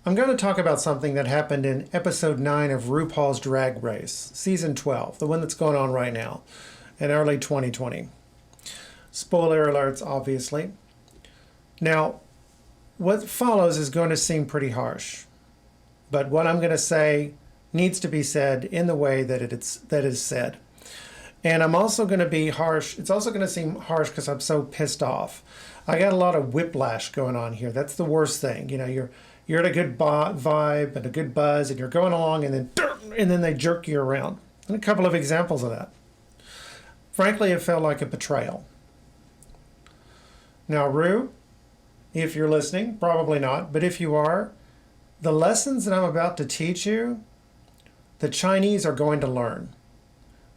I'm going to talk about something that happened in episode 9 of RuPaul's Drag Race, season 12, the one that's going on right now in early 2020. Spoiler alerts, obviously. Now, what follows is going to seem pretty harsh, but what I'm going to say needs to be said in the way that that is said. And I'm also going to be harsh. It's also going to seem harsh because I'm so pissed off. I got a lot of whiplash going on here. That's the worst thing. You know, you're at a good vibe and a good buzz, and you're going along, and then they jerk you around. And a couple of examples of that. Frankly, it felt like a betrayal. Now, Ru, if you're listening, probably not, but if you are, the lessons that I'm about to teach you, the Chinese are going to learn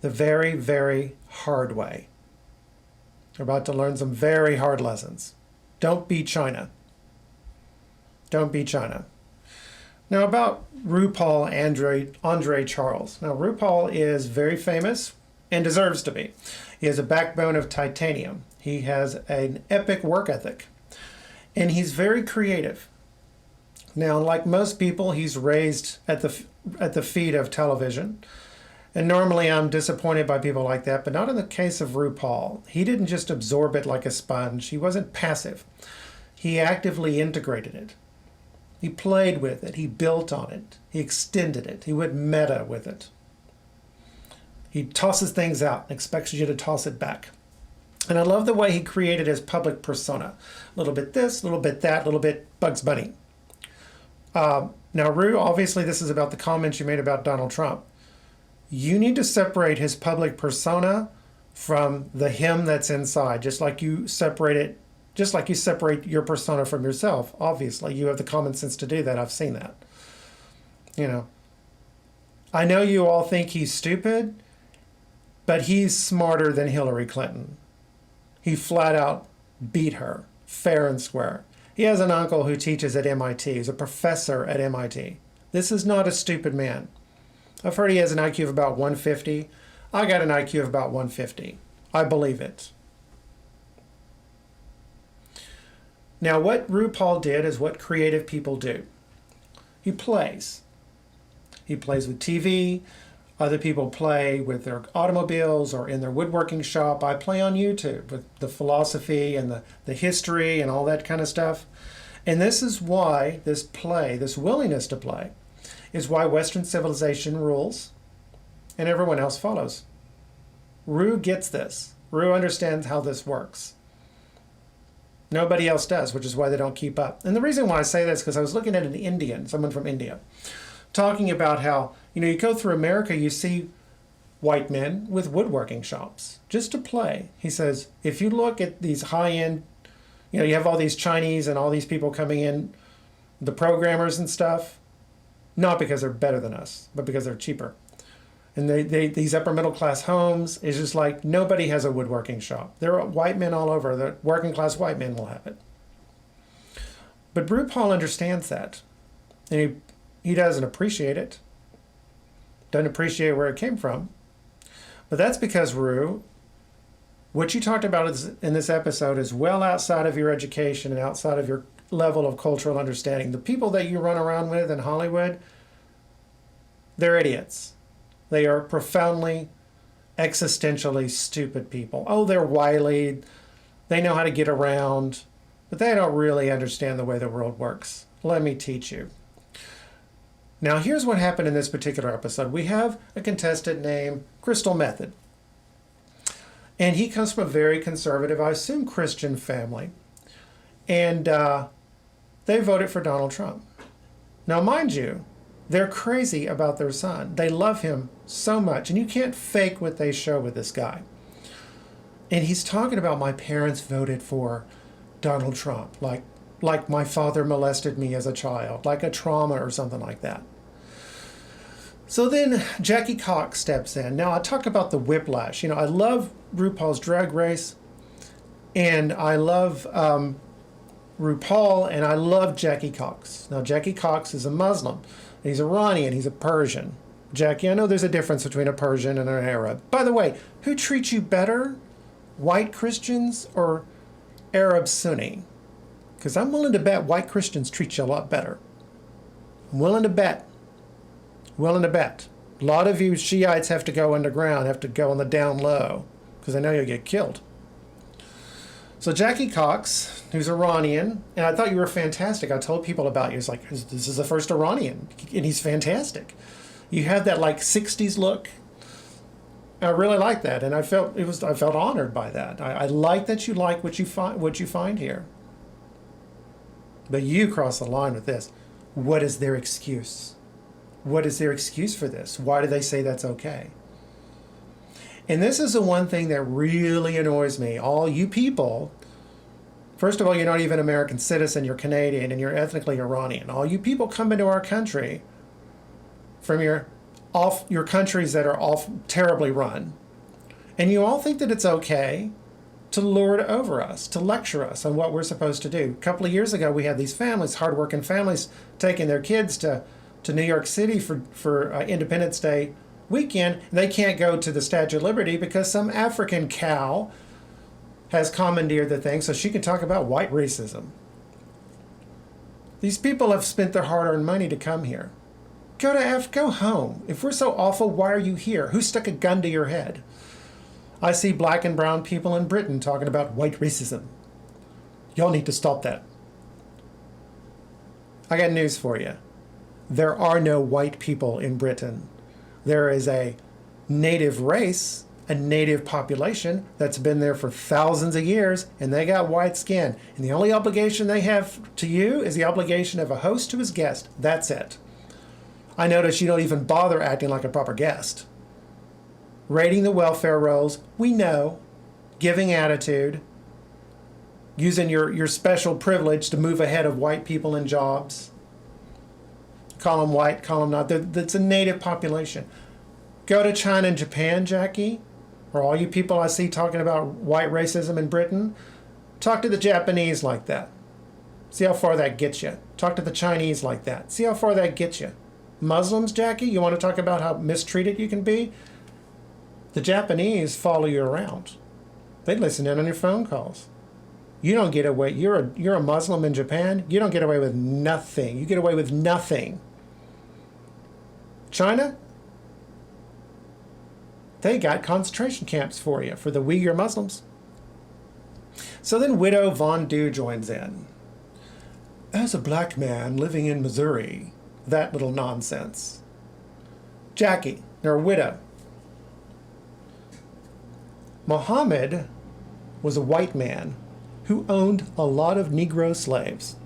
the very, very hard way. They're about to learn some very hard lessons. Don't be China. Don't be China. Now about RuPaul Andre Charles. Now RuPaul is very famous and deserves to be. He has a backbone of titanium. He has an epic work ethic. And he's very creative. Now, like most people, he's raised at the feet of television. And normally I'm disappointed by people like that, but not in the case of RuPaul. He didn't just absorb it like a sponge. He wasn't passive. He actively integrated it. He played with it. He built on it. He extended it. He went meta with it. He tosses things out and expects you to toss it back. And I love the way he created his public persona. A little bit this, a little bit that, a little bit Bugs Bunny. Now, Ru, obviously this is about the comments you made about Donald Trump. You need to separate his public persona from the him that's inside, just like you separate your persona from yourself. Obviously, you have the common sense to do that. I've seen that. You know, I know you all think he's stupid, but he's smarter than Hillary Clinton. He flat out beat her, fair and square. He has an uncle who teaches at MIT. He's a professor at MIT. This is not a stupid man. I've heard he has an IQ of about 150. I got an IQ of about 150. I believe it. Now, what RuPaul did is what creative people do. He plays. He plays with TV. Other people play with their automobiles or in their woodworking shop. I play on YouTube with the philosophy and the history and all that kind of stuff. And this is why this play, this willingness to play, is why Western civilization rules and everyone else follows. Ru gets this. Ru understands how this works. Nobody else does, which is why they don't keep up. And the reason why I say this is because I was looking at an Indian, someone from India, talking about how, you go through America, you see white men with woodworking shops just to play. He says, if you look at these high-end, you have all these Chinese and all these people coming in, the programmers and stuff, not because they're better than us, but because they're cheaper. And these upper middle class homes is just like nobody has a woodworking shop. There are white men all over. The working class white men will have it. But RuPaul understands that. And he doesn't appreciate it. Doesn't appreciate where it came from. But that's because, Ru, what you talked about in this episode is well outside of your education and outside of your level of cultural understanding. The people that you run around with in Hollywood, they're idiots. They are profoundly, existentially stupid people. Oh, they're wily. They know how to get around, but they don't really understand the way the world works. Let me teach you. Now, here's what happened in this particular episode. We have a contestant named Crystal Method. And he comes from a very conservative, I assume Christian family. And they voted for Donald Trump. Now, mind you, they're crazy about their son. They love him so much. And you can't fake what they show with this guy. And he's talking about, my parents voted for Donald Trump, like my father molested me as a child, like a trauma or something like that. So then Jackie Cox steps in. Now I talk about the whiplash. I love RuPaul's Drag Race, and I love RuPaul, and I love Jackie Cox. Now Jackie Cox is a Muslim. He's Iranian. He's a Persian. Jackie, I know there's a difference between a Persian and an Arab. By the way, who treats you better, white Christians or Arab Sunni? Because I'm willing to bet white Christians treat you a lot better. willing to bet. Willing to bet. A lot of you Shiites have to go underground, have to go on the down low, because they know you'll get killed. So Jackie Cox, who's Iranian, and I thought you were fantastic. I told people about you. It's like, this is the first Iranian, and he's fantastic. You have that like 60s look. I really like that, and I felt honored by that. I like that you like what you find here. But you cross the line with this. What is their excuse? What is their excuse for this? Why do they say that's okay? And this is the one thing that really annoys me. All you people, first of all, you're not even an American citizen, you're Canadian, and you're ethnically Iranian. All you people come into our country from your countries that are all terribly run. And you all think that it's okay to lord over us, to lecture us on what we're supposed to do. A couple of years ago, we had these families, hardworking families, taking their kids to New York City for Independence Day weekend. And they can't go to the Statue of Liberty because some African cow has commandeered the thing so she can talk about white racism. These people have spent their hard-earned money to come here. Go home. If we're so awful, why are you here? Who stuck a gun to your head? I see black and brown people in Britain talking about white racism. Y'all need to stop that. I got news for you. There are no white people in Britain. There is a native race, a native population that's been there for thousands of years, and they got white skin. And the only obligation they have to you is the obligation of a host to his guest. That's it. I notice you don't even bother acting like a proper guest. Raiding the welfare rolls, we know. Giving attitude. Using your special privilege to move ahead of white people in jobs. Call them white, call them not. That's a native population. Go to China and Japan, Jackie, or all you people I see talking about white racism in Britain. Talk to the Japanese like that. See how far that gets you. Talk to the Chinese like that. See how far that gets you. Muslims, Jackie, you want to talk about how mistreated you can be? The Japanese follow you around. They listen in on your phone calls. You don't get away. You're a Muslim in Japan. You don't get away with nothing. You get away with nothing. China, they got concentration camps for you, for the Uyghur Muslims. So then Widow Von Du joins in. As a black man living in Missouri, that little nonsense. Jackie, or Widow. Muhammad was a white man who owned a lot of Negro slaves.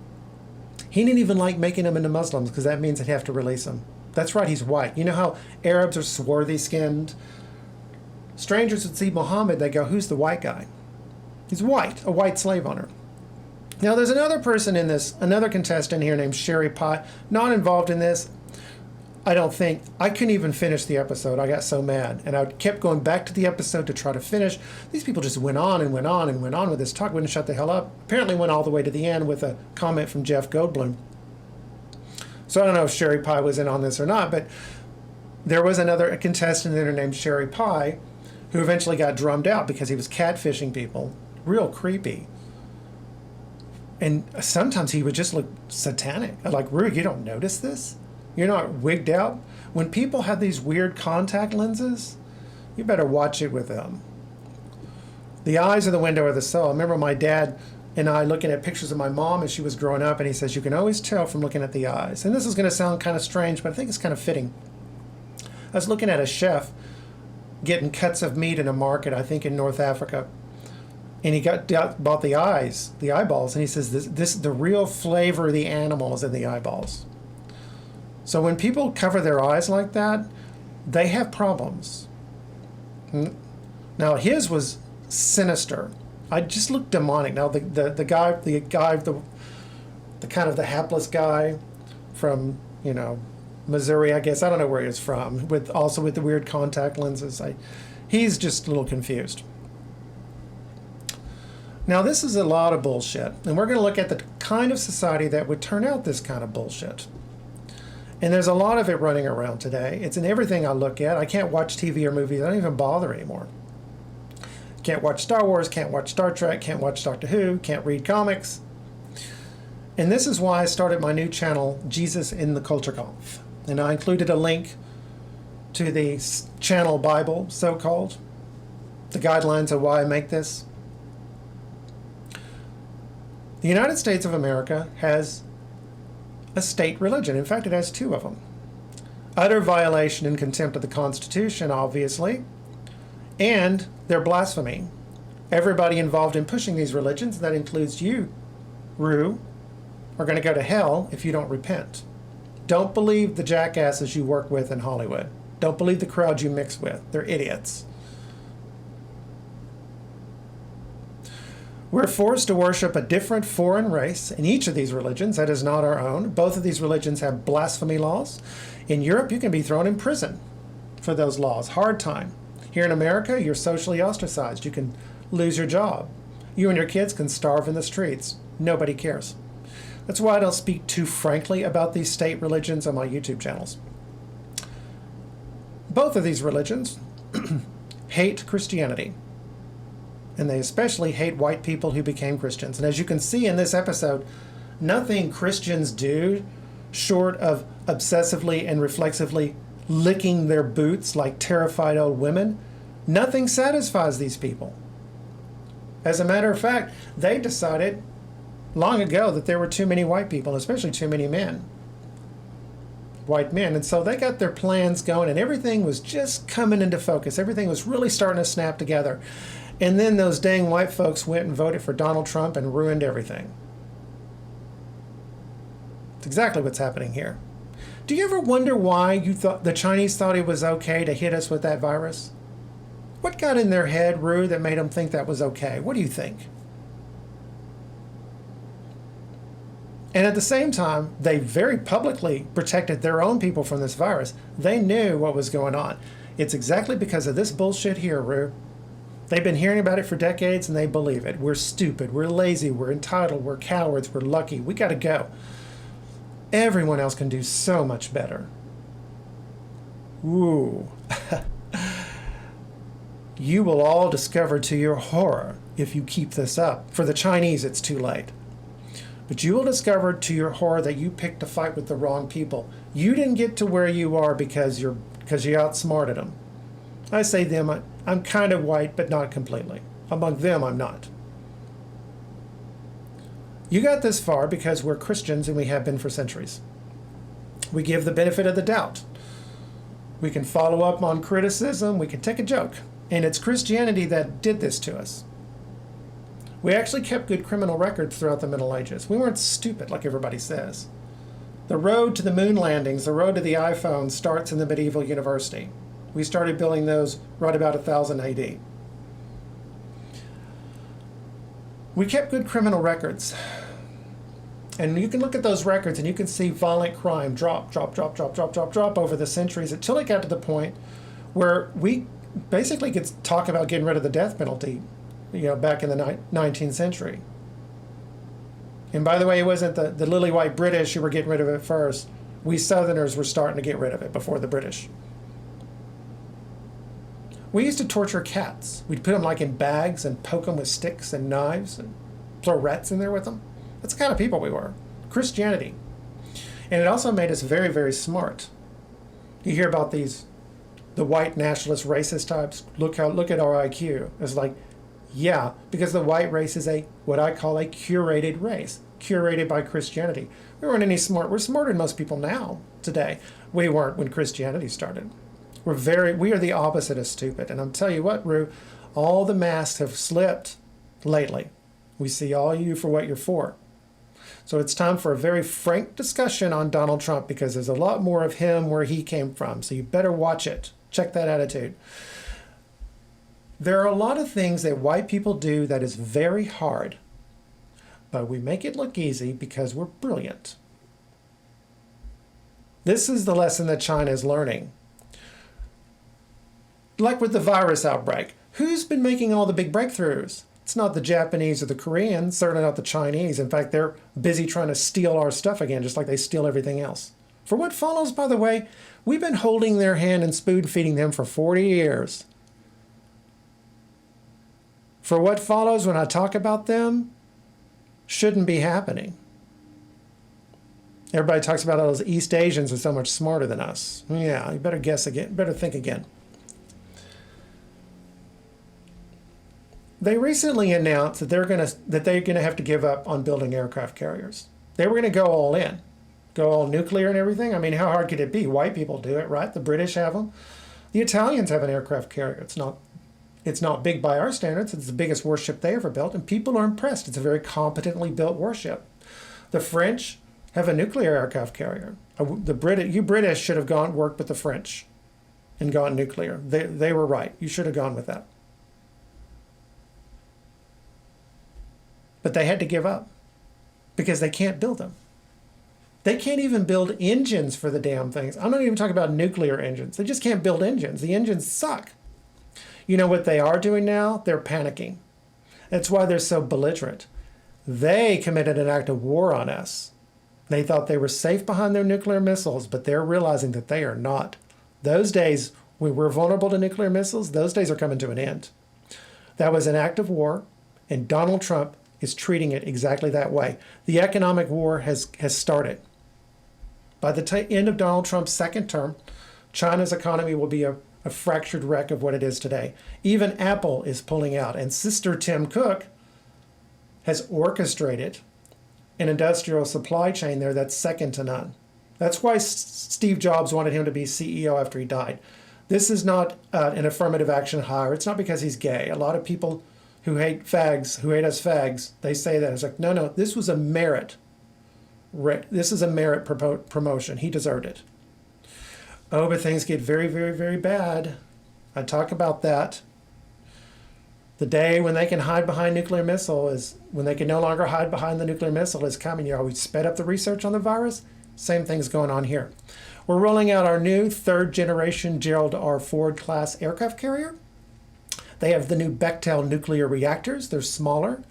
He didn't even like making them into Muslims because that means they'd have to release them. That's right, he's white. You know how Arabs are swarthy-skinned? Strangers would see Muhammad, they go, who's the white guy? He's white, a white slave owner. Now there's another person in this, another contestant here named Sherry Pie, not involved in this. I don't think. I couldn't even finish the episode. I got so mad. And I kept going back to the episode to try to finish. These people just went on and went on and went on with this talk. Wouldn't shut the hell up. Apparently went all the way to the end with a comment from Jeff Goldblum. So I don't know if Sherry Pie was in on this or not, but there was another contestant there named Sherry Pie who eventually got drummed out because he was catfishing people. Real creepy. And sometimes he would just look satanic. I'm like, Rue, you don't notice this? You're not wigged out? When people have these weird contact lenses, you better watch it with them. The eyes are the window of the soul. I remember my dad and I looking at pictures of my mom as she was growing up, and he says, you can always tell from looking at the eyes. And this is going to sound kind of strange, but I think it's kind of fitting. I was looking at a chef getting cuts of meat in a market, I think in North Africa. And he bought the eyeballs, and he says, this the real flavor of the animal is in the eyeballs. So when people cover their eyes like that, they have problems. Now his was sinister. I just looked demonic. Now the guy, the kind of the hapless guy from, Missouri, I guess. I don't know where he was from, with the weird contact lenses. He's just a little confused. Now this is a lot of bullshit, and we're going to look at the kind of society that would turn out this kind of bullshit. And there's a lot of it running around today. It's in everything I look at. I can't watch TV or movies. I don't even bother anymore. Can't watch Star Wars, can't watch Star Trek, can't watch Doctor Who, can't read comics. And this is why I started my new channel, Jesus in the Culture Golf. And I included a link to the channel Bible, so-called, the guidelines of why I make this. The United States of America has a state religion. In fact, it has two of them. Utter violation and contempt of the Constitution, obviously, and their blasphemy. Everybody involved in pushing these religions, that includes you, Ru, are going to go to hell if you don't repent. Don't believe the jackasses you work with in Hollywood. Don't believe the crowd you mix with. They're idiots. We're forced to worship a different foreign race in each of these religions that is not our own. Both of these religions have blasphemy laws. In Europe, you can be thrown in prison for those laws. Hard time. Here in America, you're socially ostracized. You can lose your job. You and your kids can starve in the streets. Nobody cares. That's why I don't speak too frankly about these state religions on my YouTube channels. Both of these religions hate Christianity. And they especially hate white people who became Christians. And as you can see in this episode, nothing Christians do short of obsessively and reflexively licking their boots like terrified old women, nothing satisfies these people. As a matter of fact, they decided long ago that there were too many white people, especially too many men. White men. And so they got their plans going and everything was just coming into focus. Everything was really starting to snap together. And then those dang white folks went and voted for Donald Trump and ruined everything. It's exactly what's happening here. Do you ever wonder why you thought the Chinese thought it was okay to hit us with that virus? What got in their head, Ru, that made them think that was okay? What do you think? And at the same time, they very publicly protected their own people from this virus. They knew what was going on. It's exactly because of this bullshit here, Ru. They've been hearing about it for decades and they believe it. We're stupid, we're lazy, we're entitled, we're cowards, we're lucky. We gotta go. Everyone else can do so much better. Ooh. You will all discover to your horror if you keep this up. For the Chinese, it's too late. But you will discover to your horror that you picked a fight with the wrong people. You didn't get to where you are because you outsmarted them. I say them, I'm kind of white, but not completely. Among them, I'm not. You got this far because we're Christians and we have been for centuries. We give the benefit of the doubt. We can follow up on criticism, we can take a joke. And it's Christianity that did this to us. We actually kept good criminal records throughout the Middle Ages. We weren't stupid like everybody says. The road to the moon landings, the road to the iPhone starts in the medieval university. We started building those right about 1000 AD. We kept good criminal records. And you can look at those records and you can see violent crime drop over the centuries until it got to the point where we basically could talk about getting rid of the death penalty, back in the 19th century. And by the way, it wasn't the lily white British who were getting rid of it first. We Southerners were starting to get rid of it before the British. We used to torture cats. We'd put them like in bags and poke them with sticks and knives and throw rats in there with them. That's the kind of people we were. Christianity. And it also made us very, very smart. You hear about the white nationalist racist types. Look at our IQ. It's like, yeah, because the white race is what I call a curated race, curated by Christianity. We weren't any smart. We're smarter than most people now, today. We weren't when Christianity started. We are the opposite of stupid. And I'll tell you what, Ru, all the masks have slipped lately. We see all you for what you're for. So it's time for a very frank discussion on Donald Trump because there's a lot more of him where he came from. So you better watch it. Check that attitude. There are a lot of things that white people do that is very hard, but we make it look easy because we're brilliant. This is the lesson that China is learning. Like with the virus outbreak, who's been making all the big breakthroughs? It's not the Japanese or the Koreans, certainly not the Chinese. In fact, they're busy trying to steal our stuff again, just like they steal everything else. For what follows, by the way, we've been holding their hand and spoon feeding them for 40 years. For what follows when I talk about them shouldn't be happening. Everybody talks about how those East Asians are so much smarter than us. Yeah, you better guess again, better think again. They recently announced that they're gonna have to give up on building aircraft carriers. They were gonna go all in, go all nuclear and everything. I mean, how hard could it be? White people do it, right? The British have them. The Italians have an aircraft carrier. It's not big by our standards. It's the biggest warship they ever built, and people are impressed. It's a very competently built warship. The French have a nuclear aircraft carrier. You British should have worked with the French and gone nuclear. They were right. You should have gone with that. But they had to give up because they can't build them. They can't even build engines for the damn things. I'm not even talking about nuclear engines. They just can't build engines. The engines suck. You know what they are doing now? They're panicking. That's why they're so belligerent. They committed an act of war on us. They thought they were safe behind their nuclear missiles, but they're realizing that they are not. Those days we were vulnerable to nuclear missiles, those days are coming to an end. That was an act of war, and Donald Trump is treating it exactly that way. The economic war has started. By the end of Donald Trump's second term, China's economy will be a fractured wreck of what it is today. Even Apple is pulling out, and Sister Tim Cook has orchestrated an industrial supply chain there that's second to none. That's why Steve Jobs wanted him to be CEO after he died. This is not an affirmative action hire. It's not because he's gay. A lot of people who hate fags, who hate us fags, they say that. It's like, no, this was a merit. This is a merit promotion. He deserved it. Oh, but things get very, very, very bad. I talk about that. The day when they can hide behind nuclear missile is when they can no longer hide behind the nuclear missile is coming. You know, we sped up the research on the virus. Same thing's going on here. We're rolling out our new third generation Gerald R. Ford class aircraft carrier. They have the new Bechtel nuclear reactors. They're smaller,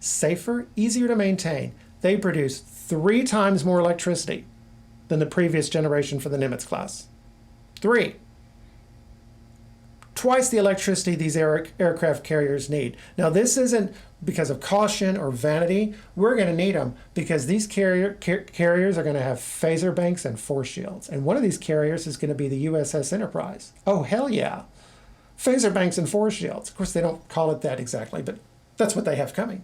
safer, easier to maintain. They produce 3 times more electricity than the previous generation for the Nimitz class. 3. Twice the electricity these aircraft carriers need. Now, this isn't because of caution or vanity. We're going to need them because these carriers are going to have phaser banks and force shields. And one of these carriers is going to be the USS Enterprise. Oh, hell yeah. Phaser banks and force shields. Of course, they don't call it that exactly, but that's what they have coming.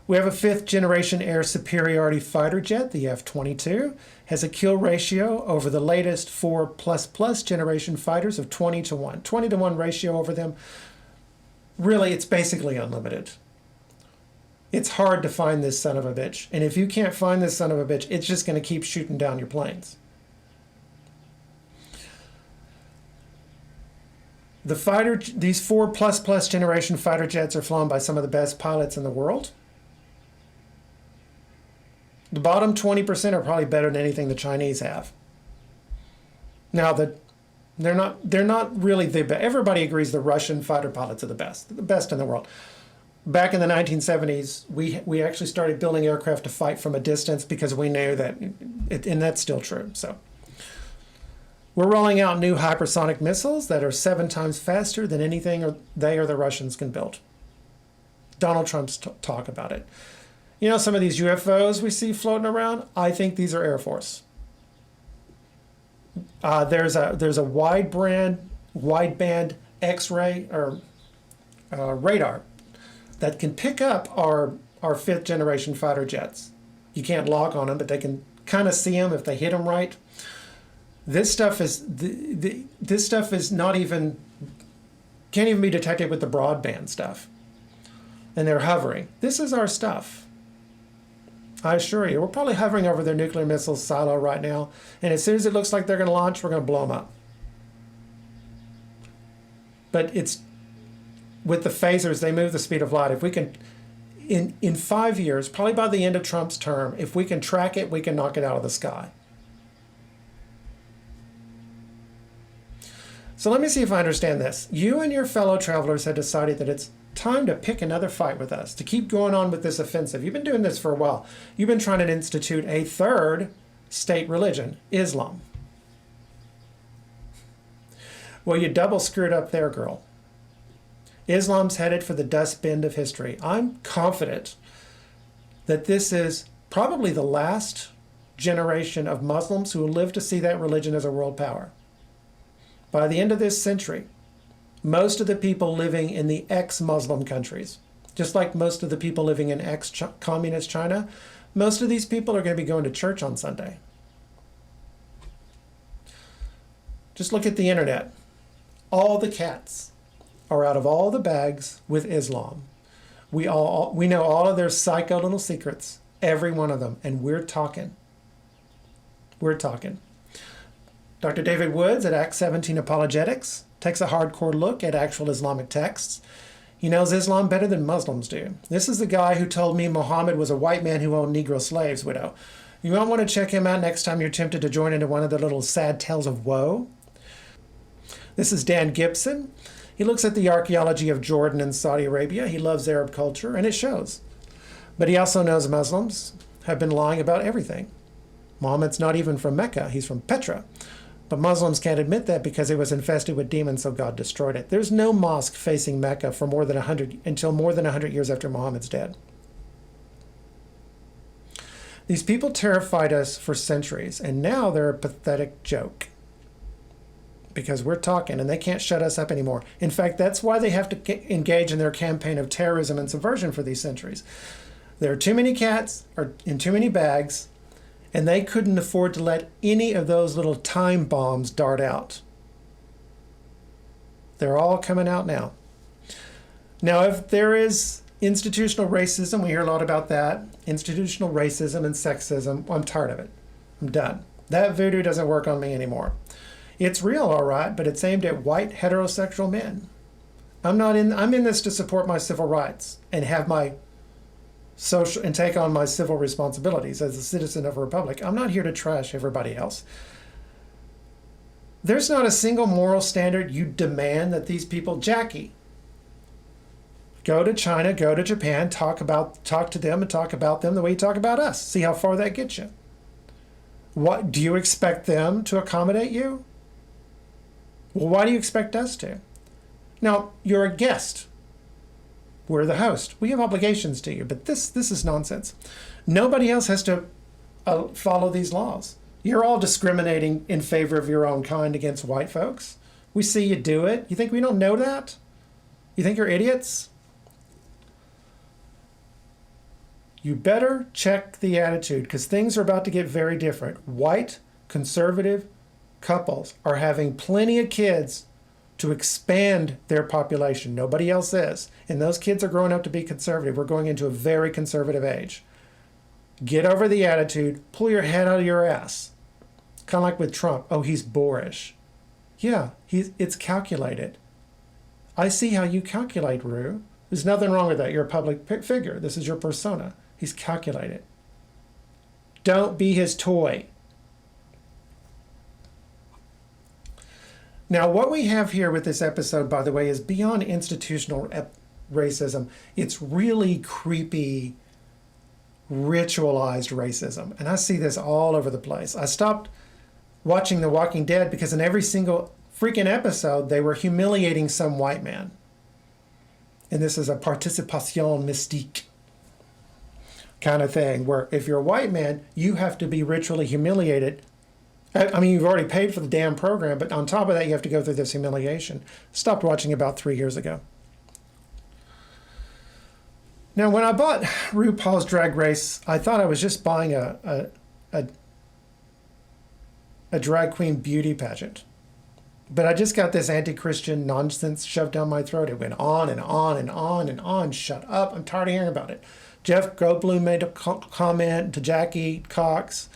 We have a 5th generation air superiority fighter jet, the F-22, has a kill ratio over the latest 4++ generation fighters of 20-1. 20-1 ratio over them. Really, it's basically unlimited. It's hard to find this son of a bitch. And if you can't find this son of a bitch, it's just going to keep shooting down your planes. These 4++ generation fighter jets are flown by some of the best pilots in the world. The bottom 20% are probably better than anything the Chinese have. Now, they're not really the best. Everybody agrees the Russian fighter pilots are the best in the world. Back in the 1970s, we actually started building aircraft to fight from a distance because we knew that, and that's still true. So we're rolling out new hypersonic missiles that are 7 times faster than anything they or the Russians can build. Donald Trump's talk about it. You know, some of these UFOs we see floating around, I think these are Air Force. There's a wideband X-ray or radar that can pick up our 5th generation fighter jets. You can't lock on them, but they can kind of see them if they hit them right. This stuff is not even, can't even be detected with the broadband stuff. And they're hovering. This is our stuff. I assure you, we're probably hovering over their nuclear missile silo right now. And as soon as it looks like they're going to launch, we're going to blow them up. But it's, with the phasers, they move the speed of light. If we can, in 5 years, probably by the end of Trump's term, if we can track it, we can knock it out of the sky. So let me see if I understand this. You and your fellow travelers have decided that it's time to pick another fight with us, to keep going on with this offensive. You've been doing this for a while. You've been trying to institute a 3rd state religion, Islam. Well, you double screwed up there, girl. Islam's headed for the dustbin of history. I'm confident that this is probably the last generation of Muslims who will live to see that religion as a world power. By the end of this century, most of the people living in the ex-Muslim countries, just like most of the people living in ex-communist China, most of these people are going to be going to church on Sunday. Just look at the internet. All the cats are out of all the bags with Islam. We know all of their psycho little secrets, every one of them, and we're talking. We're talking. Dr. David Woods at Act 17 Apologetics takes a hardcore look at actual Islamic texts. He knows Islam better than Muslims do. This is the guy who told me Muhammad was a white man who owned Negro slaves, widow. You might want to check him out next time you're tempted to join into one of the little sad tales of woe. This is Dan Gibson. He looks at the archaeology of Jordan and Saudi Arabia. He loves Arab culture, and it shows. But he also knows Muslims have been lying about everything. Muhammad's not even from Mecca. He's from Petra. But Muslims can't admit that because it was infested with demons, so God destroyed it. There's no mosque facing Mecca for until more than 100 years after Muhammad's dead. These people terrified us for centuries, and now they're a pathetic joke. Because we're talking, and they can't shut us up anymore. In fact, that's why they have to engage in their campaign of terrorism and subversion for these centuries. There are too many cats in too many bags, and they couldn't afford to let any of those little time bombs dart out. They're all coming out now. Now, if there is institutional racism, we hear a lot about that. Institutional racism and sexism. I'm tired of it. I'm done. That voodoo doesn't work on me anymore. It's real, all right, but it's aimed at white heterosexual men. I'm in this to support my civil rights and have my social and take on my civil responsibilities as a citizen of a republic. I'm not here to trash everybody else. There's not a single moral standard you demand that these people, Jackie, go to China, go to Japan, talk to them and talk about them the way you talk about us. See how far that gets you. What do you expect them to accommodate you? Well, why do you expect us to? Now, you're a guest. We're the host. We have obligations to you, but this is nonsense. Nobody else has to follow these laws. You're all discriminating in favor of your own kind against white folks. We see you do it. You think we don't know that? You think you're idiots? You better check the attitude because things are about to get very different. White, conservative couples are having plenty of kids to expand their population. Nobody else is. And those kids are growing up to be conservative. We're going into a very conservative age. Get over the attitude. Pull your head out of your ass. Kind of like with Trump. Oh, he's boorish. Yeah, it's calculated. I see how you calculate, Rue. There's nothing wrong with that. You're a public figure. This is your persona. He's calculated. Don't be his toy. Now, what we have here with this episode, by the way, is beyond institutional racism. It's really creepy, ritualized racism. And I see this all over the place. I stopped watching The Walking Dead because in every single freaking episode, they were humiliating some white man. And this is a participation mystique kind of thing, where if you're a white man, you have to be ritually humiliated. I mean, you've already paid for the damn program, but on top of that, you have to go through this humiliation. Stopped watching about 3 years ago. Now, when I bought RuPaul's Drag Race, I thought I was just buying a drag queen beauty pageant. But I just got this anti-Christian nonsense shoved down my throat. It went on and on and on and on. Shut up. I'm tired of hearing about it. Jeff Goldblum made a comment to Jackie Cox.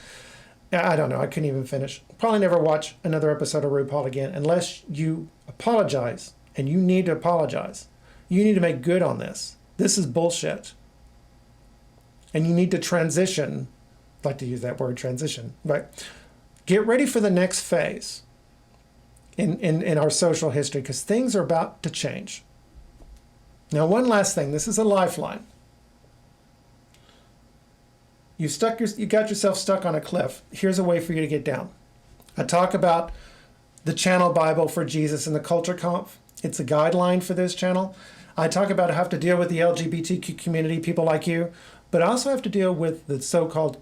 I don't know. I couldn't even finish. Probably never watch another episode of RuPaul again unless you apologize. And you need to apologize. You need to make good on this. This is bullshit. And you need to transition. I'd like to use that word, transition. Right? Get ready for the next phase in our social history because things are about to change. Now, one last thing. This is a lifeline. You got yourself stuck on a cliff. Here's a way for you to get down. I talk about the channel Bible for Jesus and the Culture Conf. It's a guideline for this channel. I talk about how to deal with the LGBTQ community, people like you, But I also have to deal with the so-called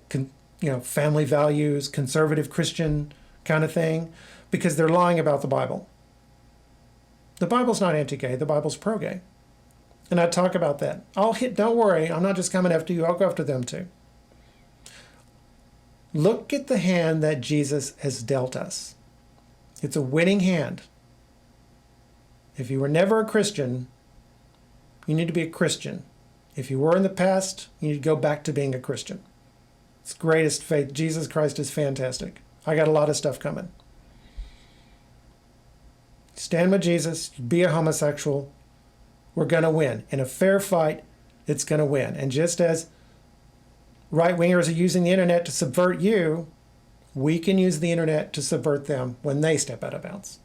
family values, conservative Christian kind of thing, because they're lying about the Bible. The Bible's not anti-gay, the Bible's pro-gay. And I talk about that. Don't worry, I'm not just coming after you, I'll go after them too. Look at the hand that Jesus has dealt us. It's a winning hand. If you were never a Christian, you need to be a Christian. If you were in the past, you need to go back to being a Christian. It's greatest faith. Jesus Christ is fantastic. I got a lot of stuff coming. Stand with Jesus, be a homosexual. We're going to win. In a fair fight, it's going to win. And just as right-wingers are using the internet to subvert you, we can use the internet to subvert them when they step out of bounds.